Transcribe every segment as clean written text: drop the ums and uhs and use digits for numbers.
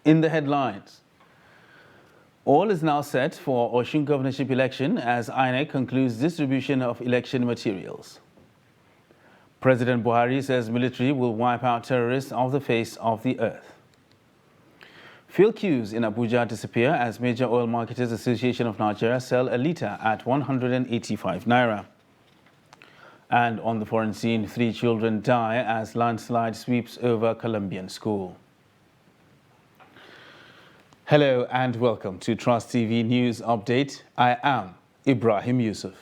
In the headlines, all is now set for Osun governorship election as INEC concludes distribution of election materials. President Buhari says military will wipe out terrorists off the face of the earth. Fuel queues in Abuja disappear as Major Oil Marketers Association of Nigeria sell a litre at 185 naira. And on the foreign scene, 3 children die as landslide sweeps over Colombian school. Hello and welcome to Trust TV News Update. I am Ibrahim Yusuf.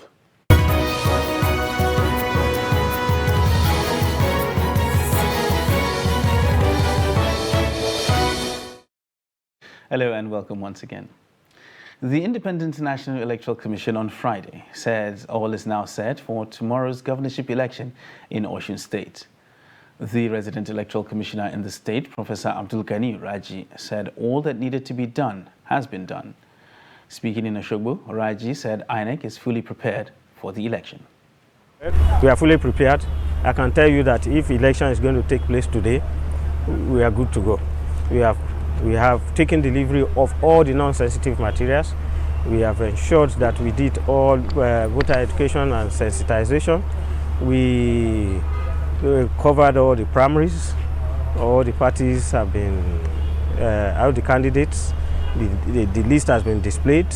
Hello and welcome once again. The Independent National Electoral Commission on Friday said all is now set for tomorrow's governorship election in Osun State. The resident electoral commissioner in the state, Professor Abdul Ghani Raji, said all that needed to be done has been done. Speaking in Osogbo, Raji said INEC is fully prepared for the election. We are fully prepared. I can tell you that if election is going to take place today, we are good to go. We have taken delivery of all the non-sensitive materials. We have ensured that we did all voter education and sensitization. We covered all the primaries. All the parties have been, all the candidates, the list has been displayed.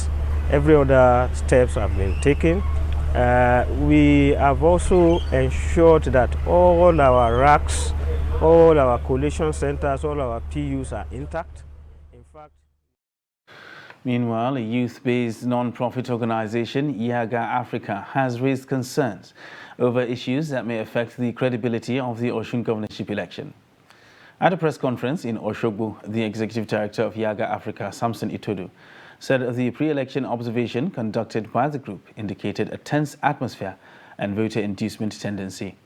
Every other steps have been taken. We have also ensured that all our racks, all our collation centers, all our PUs are intact. In fact, meanwhile, a youth-based non-profit organization, Yaga Africa, has raised concerns over issues that may affect the credibility of the Osun governorship election. At a press conference in Osogbo, the executive director of Yaga Africa, Samson Itodu, said the pre-election observation conducted by the group indicated a tense atmosphere and voter inducement tendency.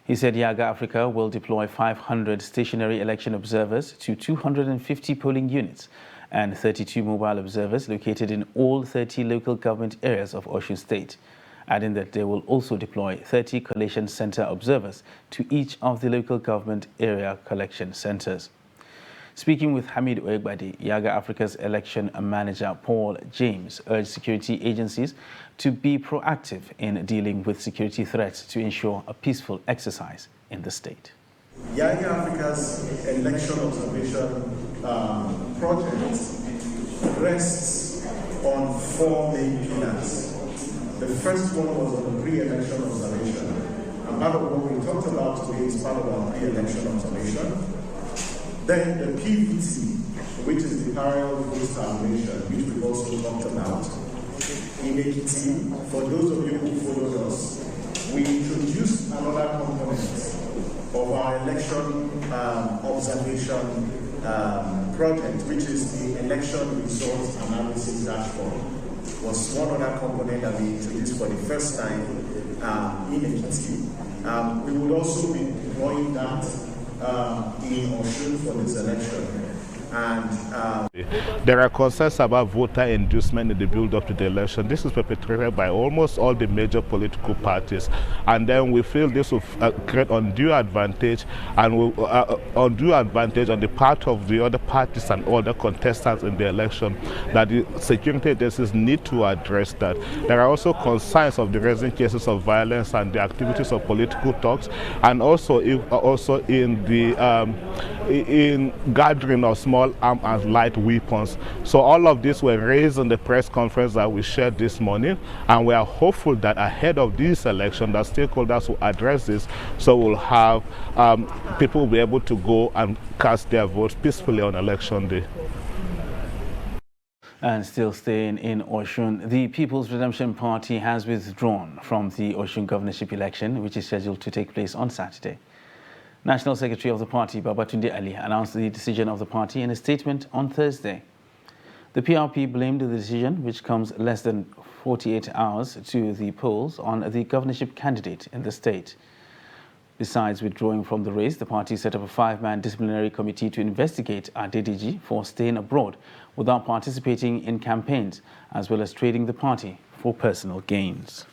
He said Yaga Africa will deploy 500 stationary election observers to 250 polling units and 32 mobile observers located in all 30 local government areas of Osun State, adding that they will also deploy 30 collation center observers to each of the local government area collection centers. Speaking with Hamid Oyegbadi, Yaga Africa's election manager Paul James urged security agencies to be proactive in dealing with security threats to ensure a peaceful exercise in the state. Yaga Africa's election observation project rests on 4 main pillars. The first one was on the pre-election observation. And part of what we talked about today is part of our pre-election observation. Then the PVT, which is the parallel vote tabulation, which we've also talked about. In Ekiti, for those of you who followed us, we introduced another component of our election observation project, which is the election results analysis dashboard. Was one other component that we introduced for the first time in Ekiti. We would also be deploying that in Osun for this election. And there are concerns about voter inducement in the build-up to the election. This is perpetrated by almost all the major political parties, and then we feel this will create undue advantage and undue advantage on the part of the other parties and other contestants in the election. That the security agencies need to address that. There are also concerns of the recent cases of violence and the activities of political talks, and also in the in gathering of small arms and light weapons. So all of this were raised in the press conference that we shared this morning, and we are hopeful that ahead of this election that stakeholders will address this, so we'll have people will be able to go and cast their votes peacefully on election day. And still staying in Osun, the People's Redemption Party has withdrawn from the Osun governorship election, which is scheduled to take place on Saturday. National Secretary of the party, Babatunde Ali, announced the decision of the party in a statement on Thursday. The PRP blamed the decision, which comes less than 48 hours to the polls, on the governorship candidate in the state. Besides withdrawing from the race, the party set up a 5-man disciplinary committee to investigate Adedeji for staying abroad without participating in campaigns, as well as trading the party for personal gains.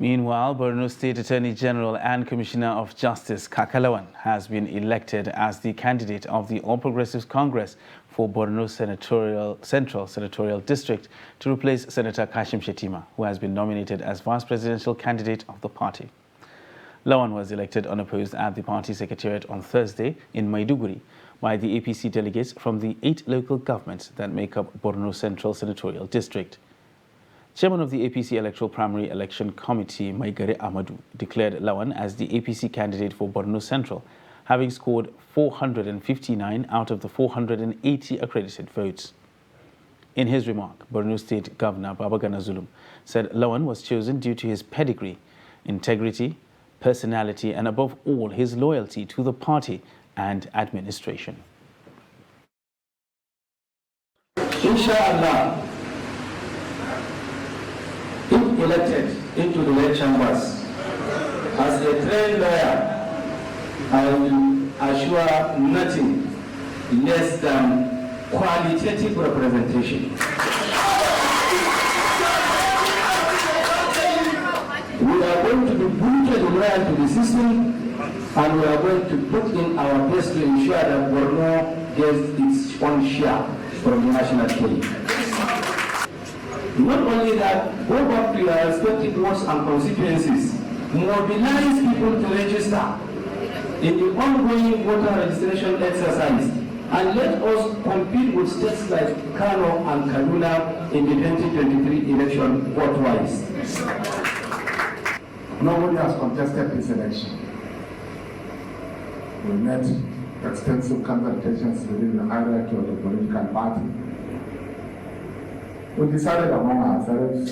Meanwhile, Borno State Attorney General and Commissioner of Justice Kaka Lawan has been elected as the candidate of the All Progressives Congress for Borno Central Senatorial District to replace Senator Kashim Shettima, who has been nominated as vice presidential candidate of the party. Lawan was elected unopposed at the party secretariat on Thursday in Maiduguri by the APC delegates from the 8 local governments that make up Borno Central Senatorial District. Chairman of the APC Electoral Primary Election Committee, Maigare Amadu, declared Lawan as the APC candidate for Borno Central, having scored 459 out of the 480 accredited votes. In his remark, Borno State Governor Babagana Zulum said Lawan was chosen due to his pedigree, integrity, personality, and above all, his loyalty to the party and administration. Inshallah, if elected into the red chambers as a trained lawyer, I will assure nothing less than qualitative representation. We are going to be rooted and loyal to the system, and we are going to put in our best to ensure that Borno gets its own share from the national cake. Not only that, go back to your respective wards and constituencies, mobilize people to register in the ongoing voter registration exercise, and let us compete with states like Kano and Kaduna in the 2023 election vote-wise. Nobody has contested this election. We met extensive consultations within the hierarchy of the political party. We decided among ourselves,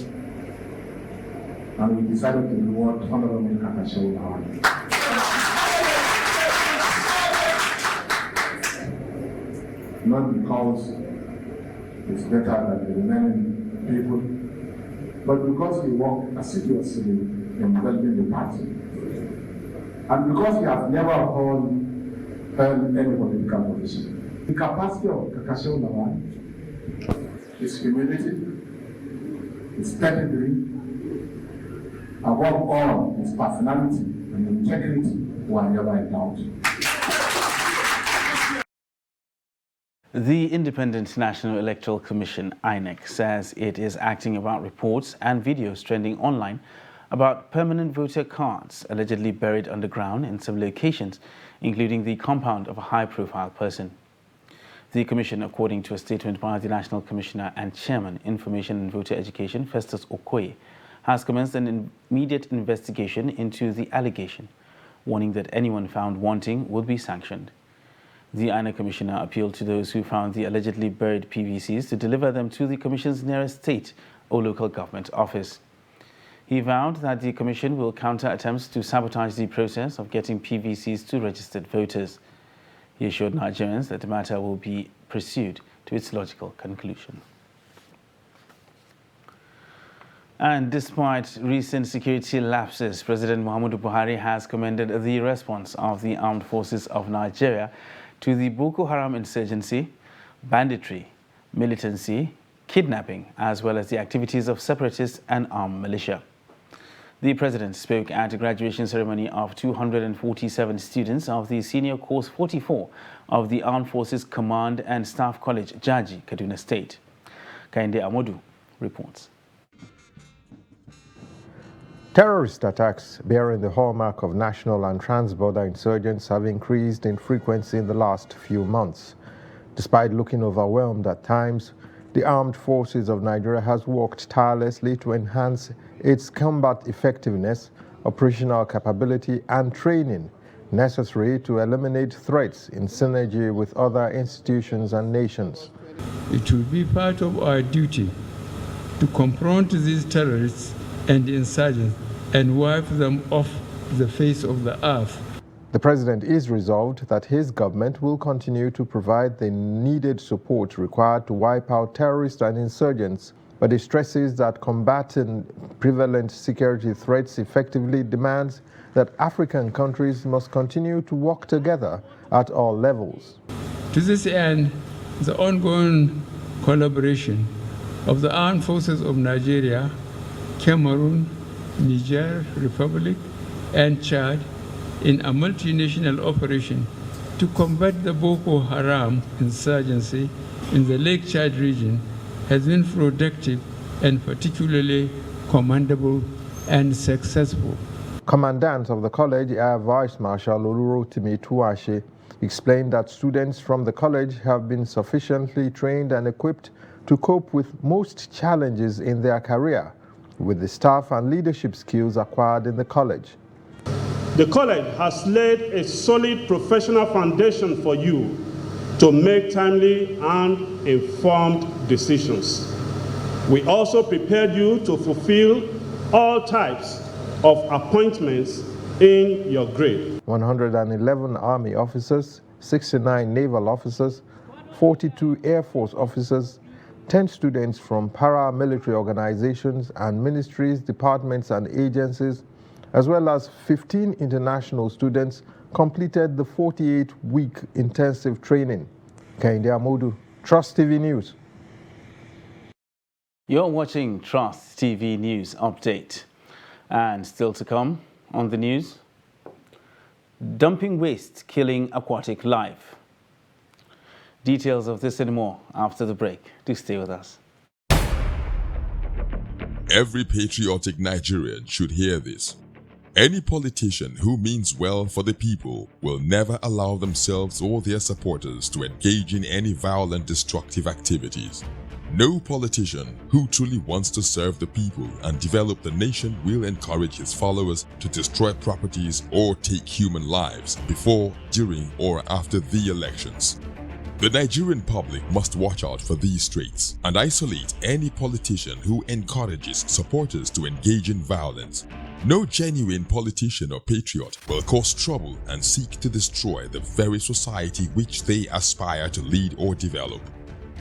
and we decided to reward Honorable Kaka Lawan. Not because it's better than the remaining people, but because he worked assiduously in building the party. And because he has never held any political position. The capacity of Kaka Lawan, his humility, his pedigree, above all, his personality and integrity were never in doubt. The Independent National Electoral Commission, INEC, says it is acting about reports and videos trending online about permanent voter cards allegedly buried underground in some locations, including the compound of a high-profile person. The Commission, according to a statement by the National Commissioner and Chairman, Information and Voter Education, Festus Okoye, has commenced an immediate investigation into the allegation, warning that anyone found wanting would be sanctioned. The INEC Commissioner appealed to those who found the allegedly buried PVCs to deliver them to the Commission's nearest state or local government office. He vowed that the Commission will counter attempts to sabotage the process of getting PVCs to registered voters. He assured Nigerians that the matter will be pursued to its logical conclusion. And despite recent security lapses, President Muhammadu Buhari has commended the response of the armed forces of Nigeria to the Boko Haram insurgency, banditry, militancy, kidnapping, as well as the activities of separatists and armed militia. The President spoke at a graduation ceremony of 247 students of the Senior Course 44 of the Armed Forces Command and Staff College, Jaji, Kaduna State. Kainde Amodu reports. Terrorist attacks bearing the hallmark of national and trans-border insurgents have increased in frequency in the last few months. Despite looking overwhelmed at times, the Armed Forces of Nigeria has worked tirelessly to enhance its combat effectiveness, operational capability, and training necessary to eliminate threats in synergy with other institutions and nations. It will be part of our duty to confront these terrorists and insurgents and wipe them off the face of the earth. The President is resolved that his government will continue to provide the needed support required to wipe out terrorists and insurgents, but he stresses that combating prevalent security threats effectively demands that African countries must continue to work together at all levels. To this end, the ongoing collaboration of the Armed Forces of Nigeria, Cameroon, Niger Republic, and Chad in a multinational operation to combat the Boko Haram insurgency in the Lake Chad region has been productive and particularly commendable and successful. Commandant of the college, Air Vice Marshal Olurotimi Tuashe, explained that students from the college have been sufficiently trained and equipped to cope with most challenges in their career with the staff and leadership skills acquired in the college. The college has laid a solid professional foundation for you to make timely and informed decisions. We also prepared you to fulfill all types of appointments in your grade. 111 Army officers, 69 naval officers, 42 Air Force officers, 10 students from paramilitary organizations and ministries, departments and agencies, as well as 15 international students completed the 48-week intensive training. Kehinde Amodu, Trust TV News. You're watching Trust TV News Update. And still to come on the news, dumping waste killing aquatic life. Details of this and more after the break. Do stay with us. Every patriotic Nigerian should hear this. Any politician who means well for the people will never allow themselves or their supporters to engage in any violent, destructive activities. No politician who truly wants to serve the people and develop the nation will encourage his followers to destroy properties or take human lives before, during, or after the elections. The Nigerian public must watch out for these traits and isolate any politician who encourages supporters to engage in violence. No genuine politician or patriot will cause trouble and seek to destroy the very society which they aspire to lead or develop.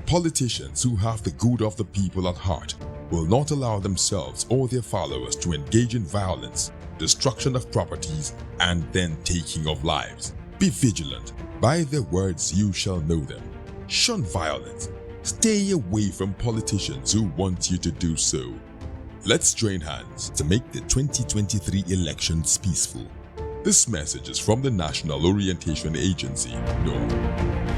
Politicians who have the good of the people at heart will not allow themselves or their followers to engage in violence, destruction of properties, and then taking of lives. Be vigilant. By their words you shall know them. Shun violence. Stay away from politicians who want you to do so. Let's join hands to make the 2023 elections peaceful. This message is from the National Orientation Agency, NORA.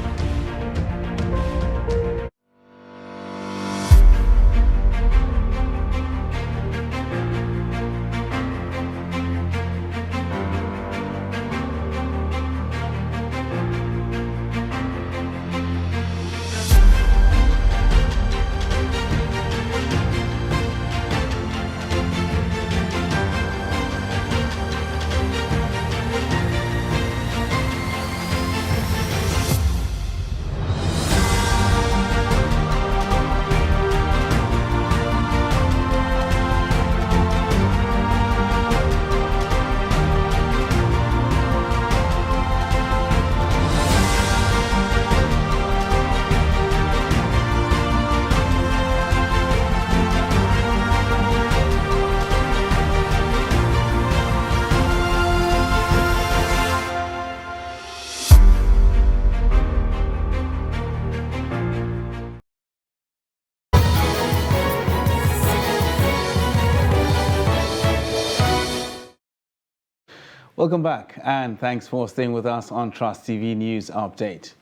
Welcome back, and thanks for staying with us on Trust TV News Update.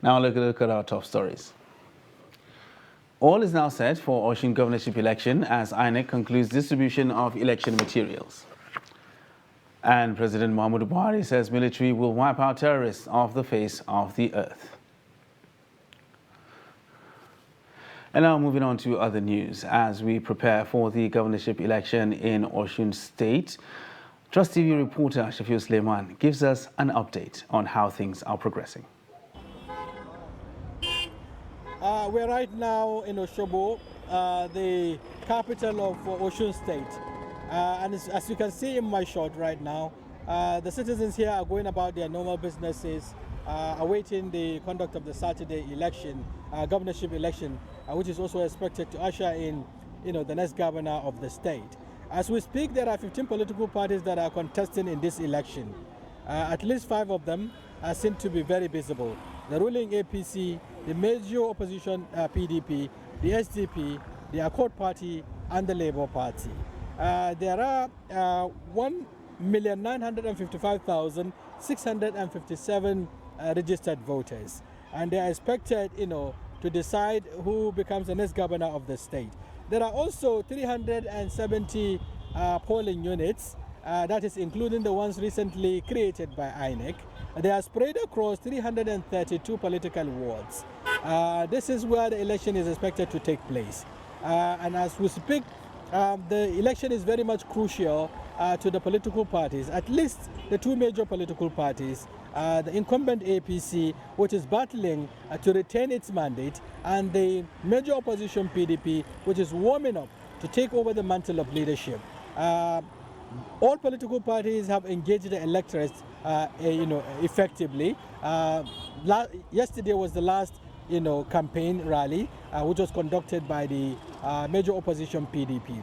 Now look at our top stories. All is now set for Osun governorship election as INEC concludes distribution of election materials. And President Muhammadu Buhari says military will wipe out terrorists off the face of the earth. And now moving on to other news. As we prepare for the governorship election in Osun State, Trust TV reporter Shafiu Suleiman gives us an update on how things are progressing. We're right now in Osogbo, the capital of Osun State. And as you can see in my shot right now, the citizens here are going about their normal businesses, awaiting the conduct of the Saturday election, governorship election, which is also expected to usher in, the next governor of the state. As we speak, there are 15 political parties that are contesting in this election. At least 5 of them seem to be very visible. The ruling APC, the major opposition PDP, the SDP, the Accord Party, and the Labour Party. there are 1,955,657 registered voters, and they are expected, to decide who becomes the next governor of the state. There are also 370 polling units, that is including the ones recently created by INEC. They are spread across 332 political wards. This is where the election is expected to take place. And as we speak, the election is very much crucial to the political parties, at least the two major political parties, the incumbent APC, which is battling to retain its mandate, and the major opposition PDP, which is warming up to take over the mantle of leadership. All political parties have engaged the electorate, effectively. Yesterday was the last, campaign rally, which was conducted by the major opposition PDP.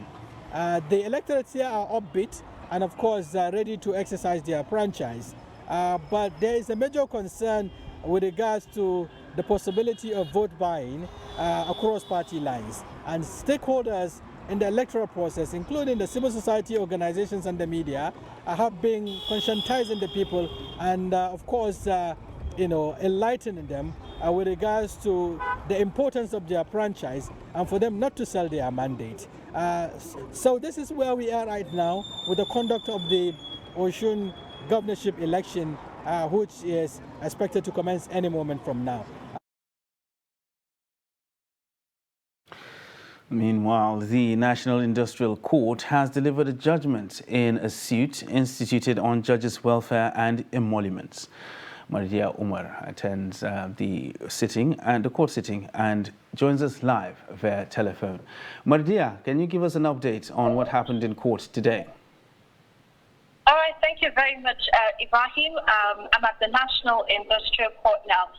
The electorates here are upbeat and, of course, ready to exercise their franchise. But there is a major concern with regards to the possibility of vote buying across party lines. And stakeholders in the electoral process, including the civil society organizations and the media, have been conscientizing the people and, of course, enlightening them with regards to the importance of their franchise and for them not to sell their mandate. So this is where we are right now with the conduct of the Osun governorship election, which is expected to commence any moment from now. Meanwhile, the National Industrial Court has delivered a judgment in a suit instituted on judges' welfare and emoluments. Mardia Umar attends the court sitting and joins us live via telephone. Mardia, can you give us an update on what happened in court today? All right, thank you very much, Ibrahim. I'm at the National Industrial Court now.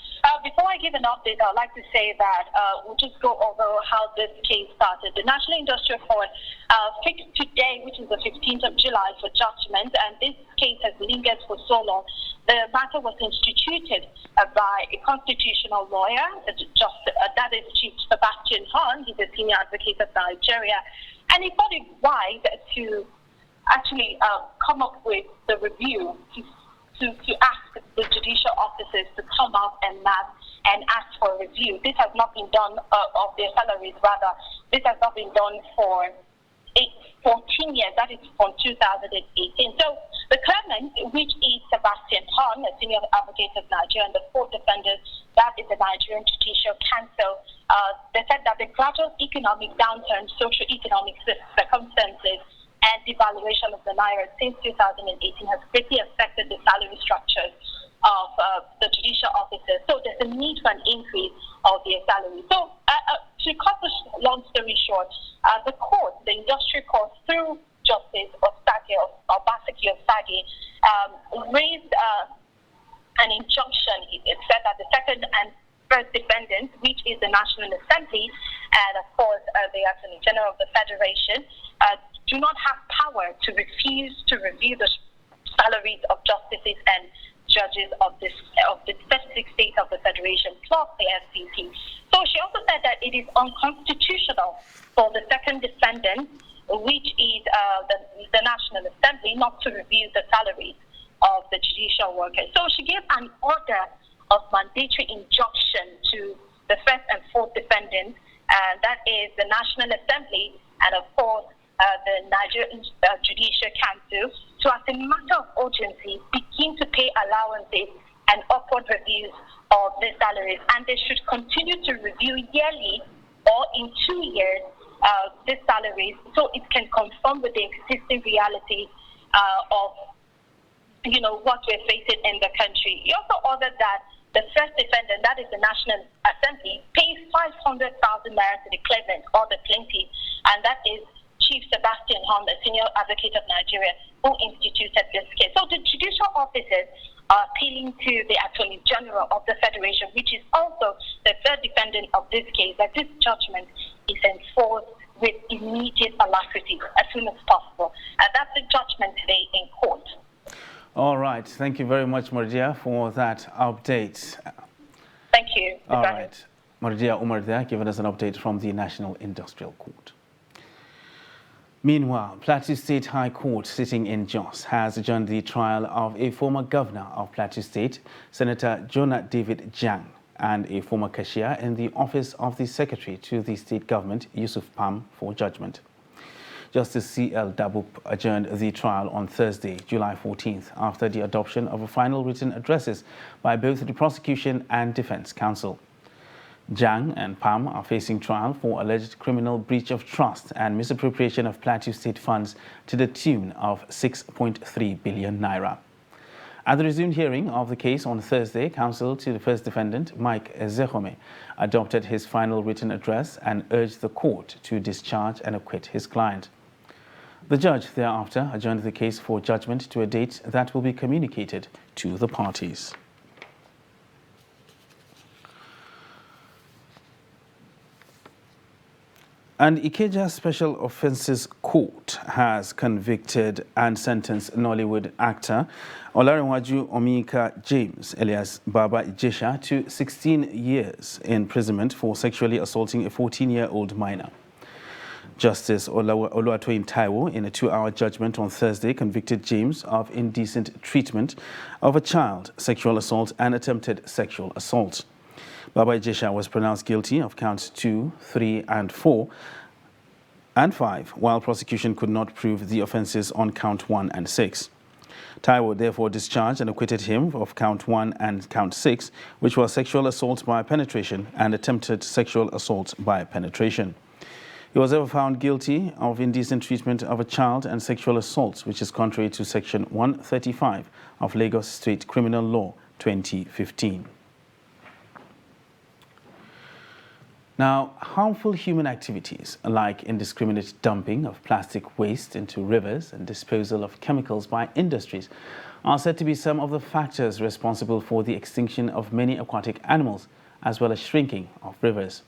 Before I give an update, I'd like to say that we'll just go over how this case started. The National Industrial Court fixed today, which is the 15th of July, for judgment, and this case has lingered for so long. The matter was instituted by a constitutional lawyer, that is Chief Sebastian Hahn. He's a senior advocate of Nigeria, and he thought it wise to actually come up with the review to ask the judicial officers to come out and ask for a review. This has not been done of their salaries, rather. This has not been done for 14 years, that is from 2018. So the claimant, which is Sebastian Hahn, a senior advocate of Nigeria, and the fourth defendant, that is the Nigerian Judicial Council, they said that the gradual economic downturn, socio-economic circumstances, and devaluation of the Naira since 2018 has greatly affected the salary structures of the judicial officers. So there's a need for an increase of their salary. So to cut the long story short, the court, the industrial court, through Justice Obaseki Osage, raised an injunction. It said that the second and first defendant, which is the National Assembly and, of course, the Attorney General of the Federation, do not have power to refuse to review the salaries of justices and judges of the specific state of the Federation, plus the FCC. So she also said that it is unconstitutional for the second defendant, which is the National Assembly, not to review the salaries of the judicial workers. So she gave an order of mandatory injunction to the first and fourth defendants, and that is the National Assembly and, of course, the Nigerian Judicial Council, to, as a matter of urgency, begin to pay allowances and upward reviews of their salaries. And they should continue to review yearly or in 2 years these salaries, so it can conform with the existing reality of what we're facing in the country. He also ordered that the first defendant, that is the National Assembly, pays 500,000 naira to the claimant or the plaintiff, and that is Chief Sebastian Hahn, the senior advocate of Nigeria, who instituted this case. So the judicial officers are appealing to the Attorney General of the Federation, which is also the third defendant of this case, that this judgment is enforced with immediate alacrity as soon as possible. And that's the judgment today in court. All right. Thank you very much, Mardia, for that update. Thank you. All right. Mardia Umar there giving us an update from the National Industrial Court. Meanwhile, Plateau State High Court sitting in Jos has adjourned the trial of a former governor of Plateau State, Senator Jonah David Jang, and a former cashier in the office of the Secretary to the state government, Yusuf Pam, for judgment. Justice C.L. Dabup adjourned the trial on Thursday, July 14th, after the adoption of a final written addresses by both the prosecution and defense counsel. Jang and Pam are facing trial for alleged criminal breach of trust and misappropriation of Plateau State funds to the tune of 6.3 billion naira. At the resumed hearing of the case on Thursday, counsel to the first defendant, Mike Ezehome, adopted his final written address and urged the court to discharge and acquit his client. The judge thereafter adjourned the case for judgment to a date that will be communicated to the parties. And Ikeja Special Offences Court has convicted and sentenced Nollywood actor Olarinwaju Omiyika James, alias Baba Ijesha, to 16 years imprisonment for sexually assaulting a 14-year-old minor. Justice Oluwatoyin Taiwo, in a 2-hour judgment on Thursday, convicted James of indecent treatment of a child, sexual assault, and attempted sexual assault. Baba Ijesha was pronounced guilty of counts 2, 3, and 4, and 5, while prosecution could not prove the offences on count 1 and 6. Taiwo therefore discharged and acquitted him of count 1 and count 6, which was sexual assault by penetration and attempted sexual assault by penetration. He was ever found guilty of indecent treatment of a child and sexual assault, which is contrary to Section 135 of Lagos State Criminal Law 2015. Now, harmful human activities like indiscriminate dumping of plastic waste into rivers and disposal of chemicals by industries are said to be some of the factors responsible for the extinction of many aquatic animals, as well as shrinking of rivers.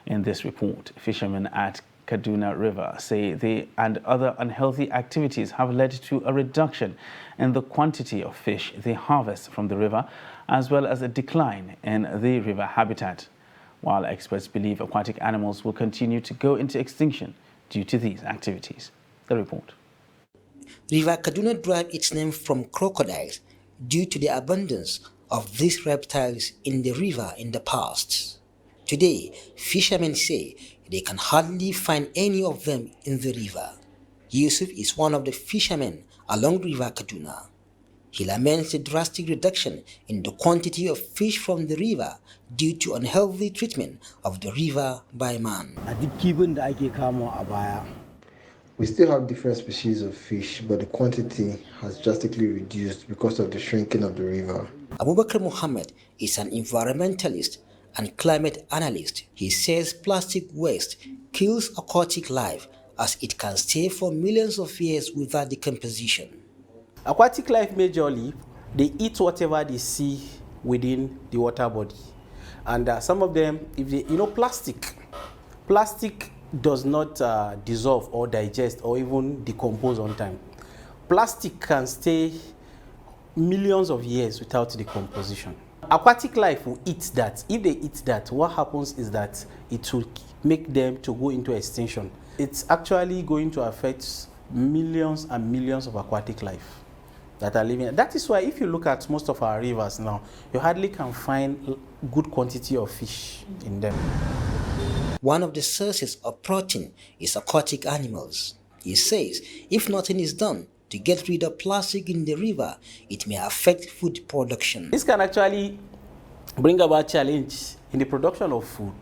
In this report, fishermen at Kaduna River say they and other unhealthy activities have led to a reduction in the quantity of fish they harvest from the river, as well as a decline in the river habitat, while experts believe aquatic animals will continue to go into extinction due to these activities. The report. River Kaduna derived its name from crocodiles due to the abundance of these reptiles in the river in the past. Today, fishermen say they can hardly find any of them in the river. Yusuf is one of the fishermen along River Kaduna. He laments the drastic reduction in the quantity of fish from the river due to unhealthy treatment of the river by man. We still have different species of fish, but the quantity has drastically reduced because of the shrinking of the river. Abubakar Muhammad is an environmentalist and climate analyst. He says plastic waste kills aquatic life as it can stay for millions of years without decomposition. Aquatic life majorly, they eat whatever they see within the water body. And some of them, if they, plastic does not dissolve or digest or even decompose on time. Plastic can stay millions of years without decomposition. Aquatic life will eat that. If they eat that, what happens is that it will make them to go into extinction. It's actually going to affect millions and millions of aquatic life that are living. That is why if you look at most of our rivers now, you hardly can find good quantity of fish in them. One of the sources of protein is aquatic animals. He says if nothing is done to get rid of plastic in the river, it may affect food production. This can actually bring about challenge in the production of food,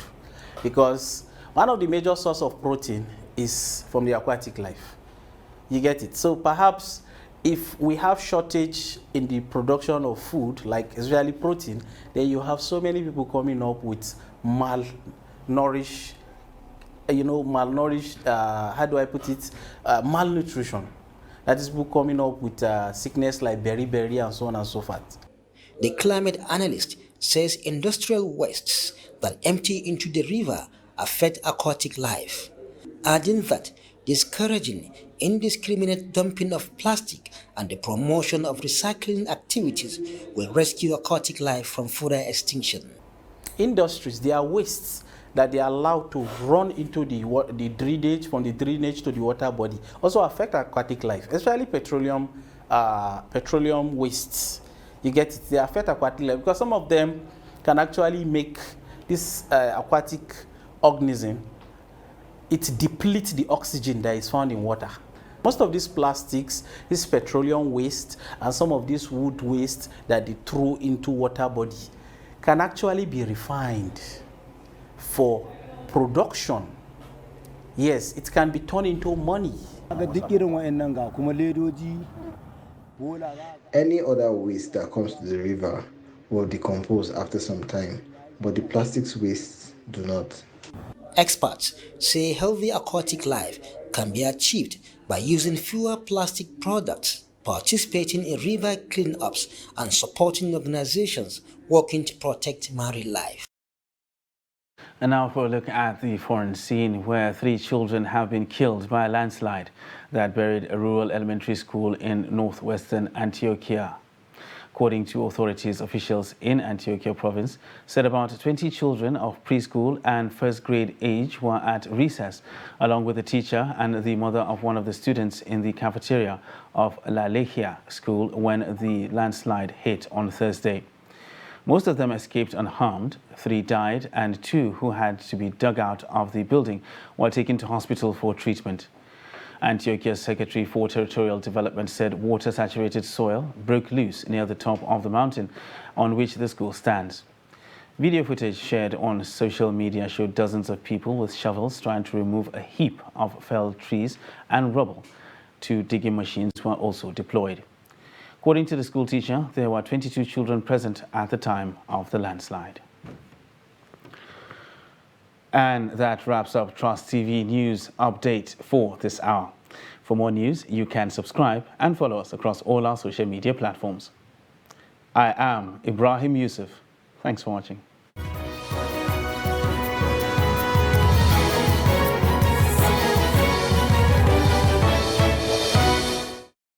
because one of the major sources of protein is from the aquatic life. You get it? So perhaps if we have shortage in the production of food, like especially protein, then you have so many people coming up with malnourished, malnutrition. That is people coming up with sickness like beriberi and so on and so forth. The climate analyst says industrial wastes that empty into the river affect aquatic life, adding that discouraging indiscriminate dumping of plastic and the promotion of recycling activities will rescue aquatic life from further extinction. Industries, their wastes that they are allowed to run into the drainage, from the drainage to the water body, also affect aquatic life, especially petroleum wastes. You get it? They affect aquatic life because some of them can actually make this aquatic organism, it depletes the oxygen that is found in water. Most of these plastics, this petroleum waste, and some of this wood waste that they throw into water body can actually be refined for production. Yes, it can be turned into money. Any other waste that comes to the river will decompose after some time, but the plastics wastes do not. Experts say healthy aquatic life can be achieved by using fewer plastic products, participating in river cleanups, and supporting organizations working to protect marine life. And now for a look at the foreign scene, where 3 children have been killed by a landslide that buried a rural elementary school in northwestern Antioquia. According to authorities, officials in Antioquia province said about 20 children of preschool and first grade age were at recess, along with the teacher and the mother of one of the students in the cafeteria of La Legia school when the landslide hit on Thursday. Most of them escaped unharmed. 3 died and 2 who had to be dug out of the building were taken to hospital for treatment. Antioquia's Secretary for Territorial Development said water-saturated soil broke loose near the top of the mountain on which the school stands. Video footage shared on social media showed dozens of people with shovels trying to remove a heap of felled trees and rubble. 2 digging machines were also deployed. According to the school teacher, there were 22 children present at the time of the landslide. And that wraps up Trust TV News Update for this hour. For more news, you can subscribe and follow us across all our social media platforms. I am Ibrahim Yusuf. Thanks for watching.